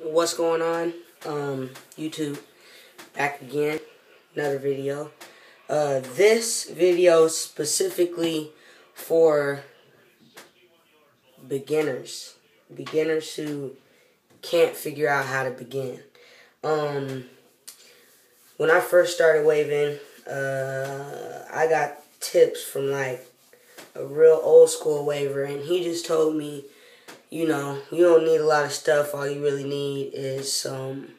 What's going on? YouTube, back again, another video. This video specifically for beginners who can't figure out how to begin. When I first started waving, I got tips from like a real old school waver, and he just told me, you know, you don't need a lot of stuff. All you really need is some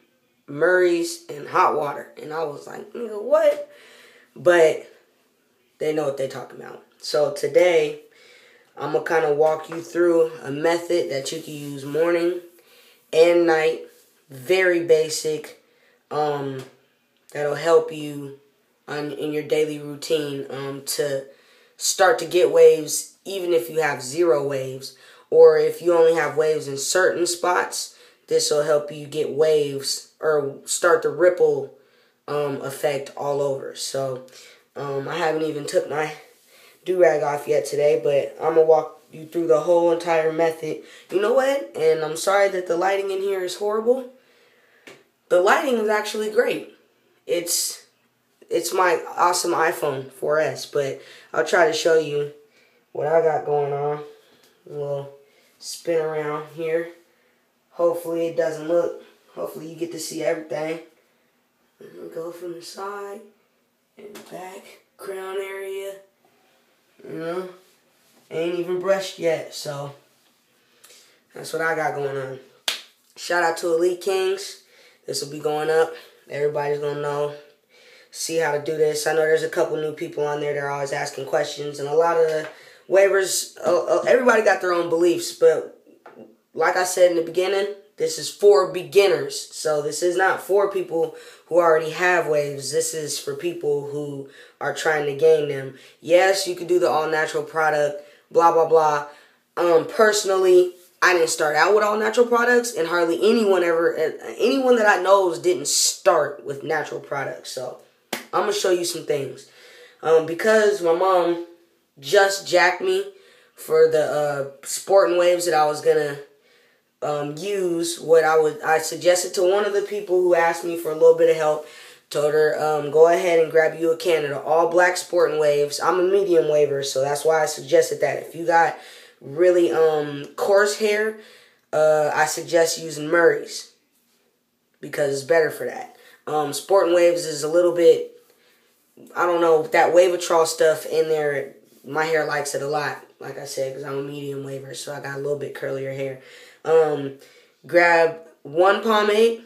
Murray's and hot water. And I was like, nigga, what? But they know what they're talking about. So today, I'm going to kind of walk you through a method that you can use morning and night. Very basic. That'll help you in your daily routine to start to get waves, even if you have zero waves. Or if you only have waves in certain spots, this will help you get waves or start the ripple effect all over. So I haven't even took my do-rag off yet today, but I'm going to walk you through the whole entire method. You know what? And I'm sorry that the lighting in here is horrible. The lighting is actually great. It's my awesome iPhone 4S, but I'll try to show you what I got going on. We'll spin around here. Hopefully it doesn't look. Hopefully you get to see everything. We'll go from the side and back, crown area. You know, ain't even brushed yet, so that's what I got going on. Shout out to Elite Kings. This will be going up. Everybody's gonna know, see how to do this. I know there's a couple new people on there that are always asking questions, and a lot of the waivers, everybody got their own beliefs, but like I said in the beginning, this is for beginners. So this is not for people who already have waves. This is for people who are trying to gain them. Yes, you could do the all-natural product, blah, blah, blah. Personally, I didn't start out with all-natural products, and hardly anyone that I know didn't start with natural products. So I'm going to show you some things. Because my mom just jacked me for the sporting waves that I was gonna use. I suggested to one of the people who asked me for a little bit of help. Told her, go ahead and grab you a can of the all black sporting waves. I'm a medium waver, so that's why I suggested that. If you got really coarse hair, I suggest using Murray's because it's better for that. Sporting waves is a little bit, I don't know, that Wavitrol stuff in there. My hair likes it a lot, like I said, because I'm a medium waver, so I got a little bit curlier hair. Grab one pomade,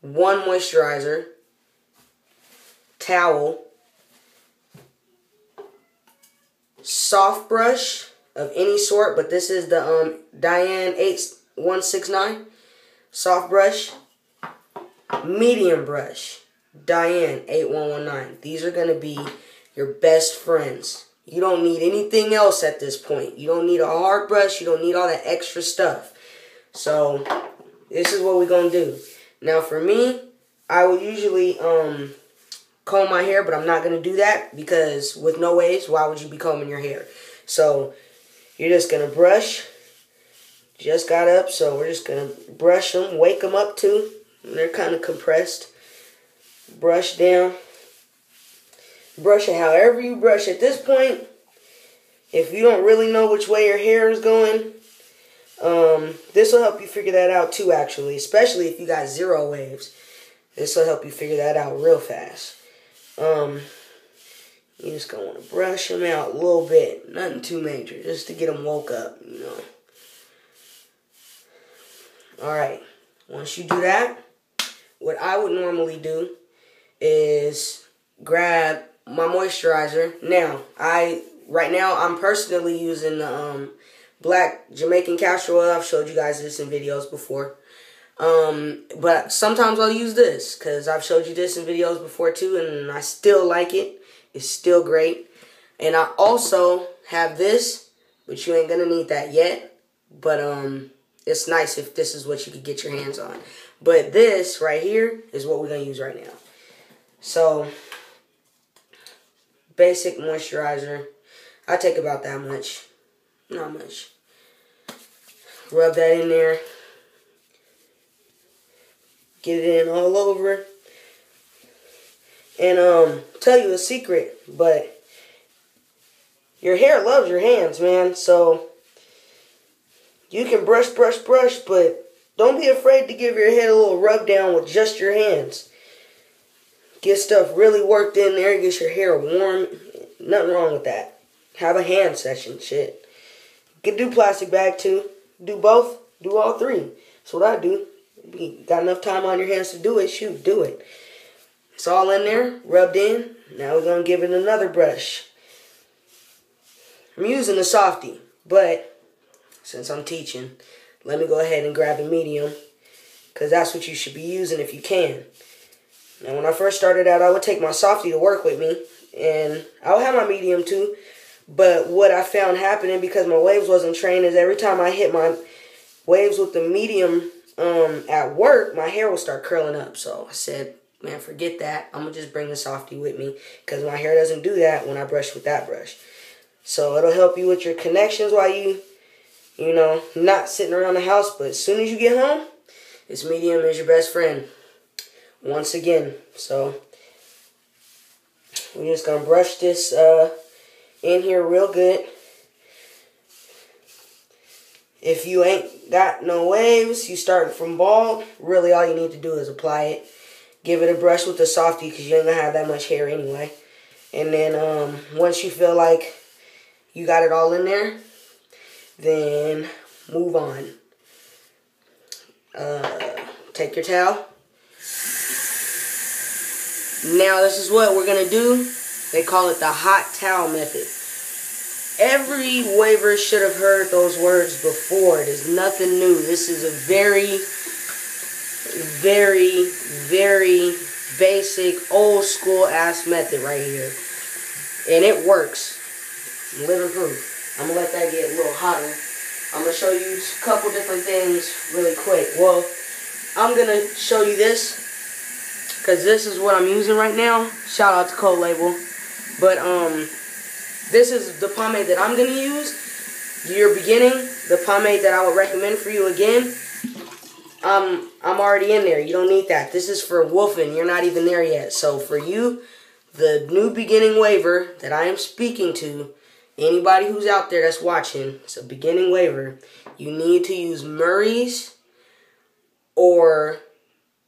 one moisturizer, towel, soft brush of any sort, but this is the Diane 8169 soft brush, medium brush, Diane 8119. These are going to be your best friends. You don't need anything else at this point. You don't need a hard brush. You don't need all that extra stuff. So, this is what we're going to do. Now, for me, I will usually comb my hair, but I'm not going to do that because with no waves, why would you be combing your hair? So, you're just going to brush. Just got up, so we're just going to brush them, wake them up too. They're kind of compressed. Brush down. Brush it however you brush. At this point, if you don't really know which way your hair is going, this will help you figure that out too, actually. Especially if you got zero waves. This will help you figure that out real fast. You just gonna want to brush them out a little bit. Nothing too major. Just to get them woke up, you know. Alright. Once you do that, what I would normally do is grab my moisturizer. Now, right now I'm personally using the black Jamaican castor oil. I've showed you guys this in videos before. But sometimes I'll use this because I've showed you this in videos before too, and I still like it. It's still great. And I also have this, but you ain't gonna need that yet. But it's nice if this is what you could get your hands on. But this right here is what we're gonna use right now. So, basic moisturizer. I take about that much. Not much. Rub that in there. Get it in all over. And tell you a secret, but your hair loves your hands, man. So you can brush, but don't be afraid to give your head a little rub down with just your hands. Get stuff really worked in there, get your hair warm. Nothing wrong with that. Have a hand session, shit. You can do plastic bag too. Do both. Do all three. That's what I do. You got enough time on your hands to do it, shoot, do it. It's all in there, rubbed in. Now we're going to give it another brush. I'm using a softie, but since I'm teaching, let me go ahead and grab a medium, because that's what you should be using if you can. Now, when I first started out, I would take my softie to work with me, and I would have my medium too, but what I found happening, because my waves wasn't trained, is every time I hit my waves with the medium at work, my hair will start curling up. So I said, man, forget that. I'm going to just bring the softie with me, because my hair doesn't do that when I brush with that brush. So it'll help you with your connections while you know, not sitting around the house. But as soon as you get home, this medium is your best friend. Once again. So we're just going to brush this in here real good. If you ain't got no waves, you starting from bald, really all you need to do is apply it. Give it a brush with the softie, because you ain't going to have that much hair anyway. And then once you feel like you got it all in there, then move on. Take your towel. Now this is what we're going to do. They call it the hot towel method. Every waver should have heard those words before. It is nothing new. This is a very, very, very basic, old school ass method right here. And it works. I'm living proof. I'm going to let that get a little hotter. I'm going to show you a couple different things really quick. Well, I'm going to show you this, because this is what I'm using right now. Shout out to Cold Label. But this is the pomade that I'm going to use. You're beginning. The pomade that I would recommend for you again, I'm already in there. You don't need that. This is for wolfing. You're not even there yet. So for you, the new beginning waver that I am speaking to, anybody who's out there that's watching, it's a beginning waver, you need to use Murray's or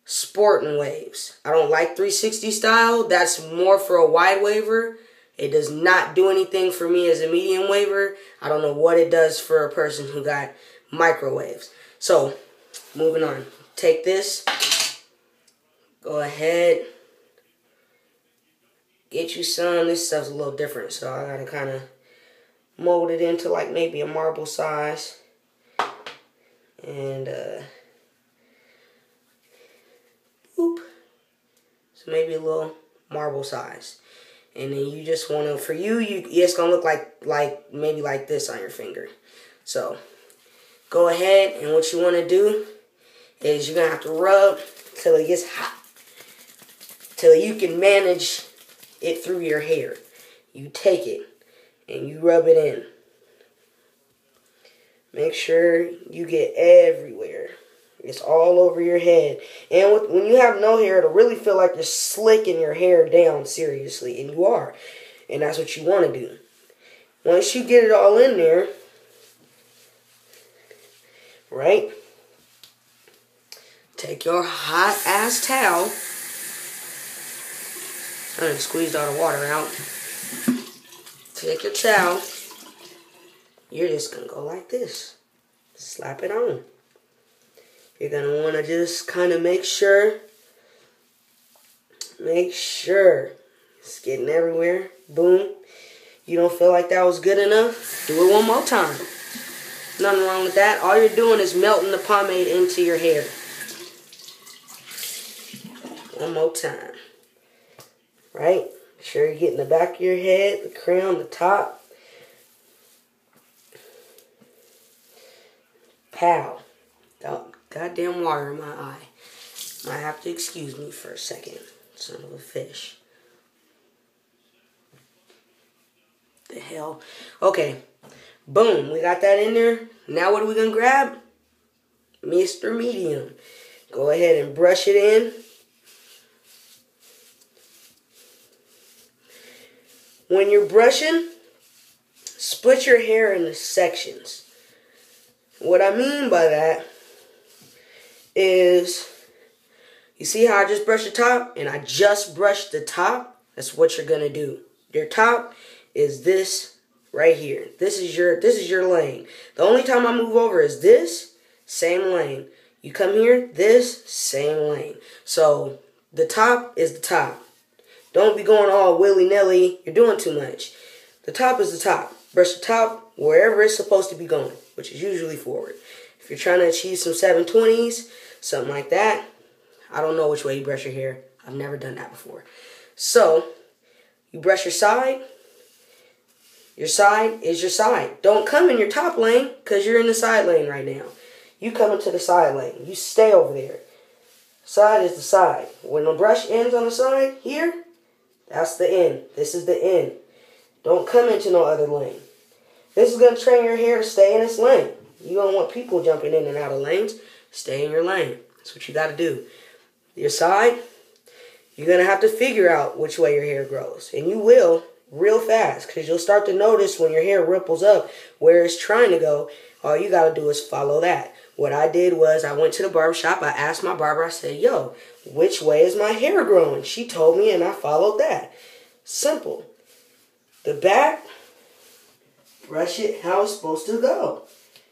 sporting waves. I don't like 360 style. That's more for a wide waver. It does not do anything for me as a medium waver. I don't know what it does for a person who got microwaves. So, moving on. Take this. Go ahead. Get you some. This stuff's a little different, so I gotta kind of mold it into like maybe a marble size. And, boop. So maybe a little marble size. And then you just want to, for you, it's going to look like maybe like this on your finger. So, go ahead, and what you want to do is you're going to have to rub till it gets hot. Till you can manage it through your hair. You take it, and you rub it in. Make sure you get everywhere. It's all over your head. And when you have no hair, it'll really feel like you're slicking your hair down, seriously. And you are. And that's what you want to do. Once you get it all in there, right? Take your hot ass towel. I done squeezed all the water out. Take your towel. You're just going to go like this. Slap it on. You're going to want to just kind of make sure it's getting everywhere. Boom. You don't feel like that was good enough? Do it one more time. Nothing wrong with that. All you're doing is melting the pomade into your hair. One more time. Right? Make sure you're getting the back of your head, the crown, the top. Pow. Goddamn water in my eye. Might have to excuse me for a second. Son of a fish. The hell? Okay. Boom. We got that in there. Now what are we going to grab? Mr. Medium. Go ahead and brush it in. When you're brushing, split your hair into sections. What I mean by that is, you see how I just brushed the top and I just brushed the top? That's what you're going to do. Your top is this right here. This is your lane. The only time I move over is this, same lane. You come here, this, same lane. So the top is the top. Don't be going all willy-nilly. You're doing too much. The top is the top. Brush the top wherever it's supposed to be going, which is usually forward. If you're trying to achieve some 720s, something like that, I don't know which way you brush your hair. I've never done that before. So, you brush your side. Your side is your side. Don't come in your top lane because you're in the side lane right now. You come into the side lane. You stay over there. Side is the side. When the brush ends on the side, here, that's the end. This is the end. Don't come into no other lane. This is going to train your hair to stay in its lane. You don't want people jumping in and out of lanes. Stay in your lane. That's what you got to do. Your side, you're going to have to figure out which way your hair grows. And you will real fast because you'll start to notice when your hair ripples up where it's trying to go. All you got to do is follow that. What I did was I went to the barbershop. I asked my barber, I said, yo, which way is my hair growing? She told me and I followed that. Simple. The back, brush it how it's supposed to go.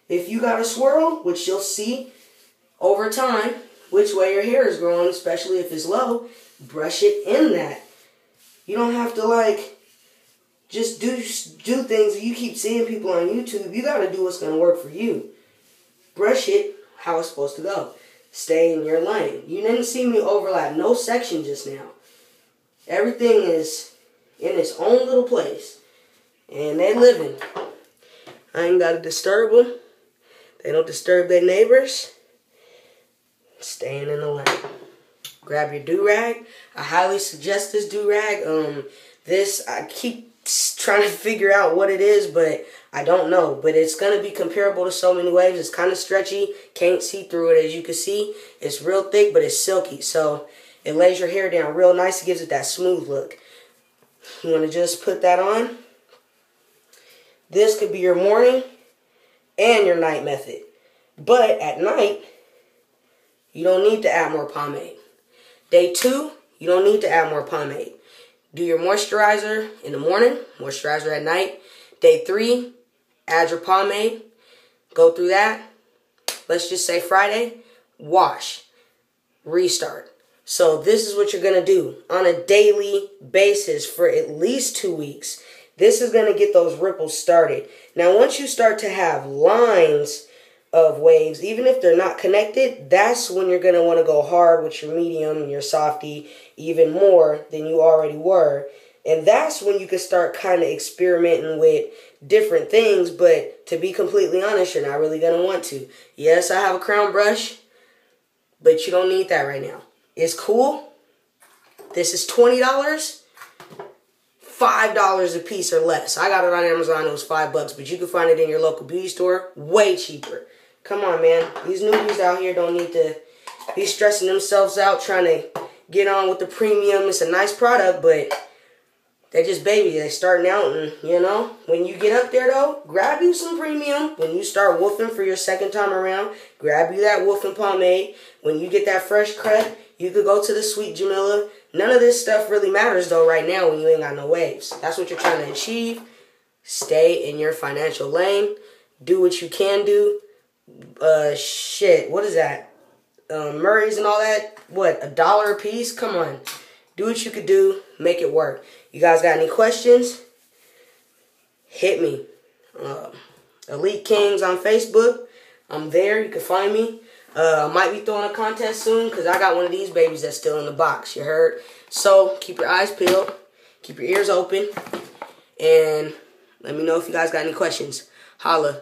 If you got a swirl, which you'll see over time, which way your hair is growing, especially if it's low, brush it in that. You don't have to just do things you keep seeing people on YouTube. You got to do what's going to work for you. Brush it how it's supposed to go. Stay in your lane. You didn't see me overlap no section just now. Everything is in its own little place. And they living. I ain't got to disturb them. They don't disturb their neighbors. Staying in the lane. Grab your do-rag. I highly suggest this do-rag. I keep trying to figure out what it is, but I don't know. But it's going to be comparable to So Many Waves. It's kind of stretchy. Can't see through it. As you can see, it's real thick, but it's silky. So it lays your hair down real nice. It gives it that smooth look. You want to just put that on. This could be your morning and your night method. But at night, you don't need to add more pomade. Day 2, you don't need to add more pomade. Do your moisturizer in the morning, moisturizer at night. Day 3, add your pomade. Go through that. Let's just say Friday, wash. Restart. So this is what you're going to do on a daily basis for at least 2 weeks. This is going to get those ripples started. Now, once you start to have lines of waves, even if they're not connected, that's when you're going to want to go hard with your medium and your softy even more than you already were. And that's when you can start kind of experimenting with different things. But to be completely honest, you're not really going to want to. Yes, I have a crown brush, but you don't need that right now. It's cool. This is $20. $5 a piece or less. I got it on Amazon. It was $5, but you can find it in your local beauty store way cheaper. Come on, man. These newbies out here don't need to be stressing themselves out trying to get on with the premium. It's a nice product, but they're just babies. They're starting out, and, you know, when you get up there, though, grab you some premium. When you start woofing for your second time around, grab you that woofing pomade. When you get that fresh cut, you could go to the Sweet Jamila. None of this stuff really matters, though, right now when you ain't got no waves. That's what you're trying to achieve. Stay in your financial lane. Do what you can do. What is that? Murray's and all that? What, $1 a piece? Come on. Do what you could do. Make it work. You guys got any questions? Hit me. Elite Kings on Facebook. I'm there. You can find me. I might be throwing a contest soon because I got one of these babies that's still in the box. You heard? So, keep your eyes peeled. Keep your ears open. And let me know if you guys got any questions. Holla.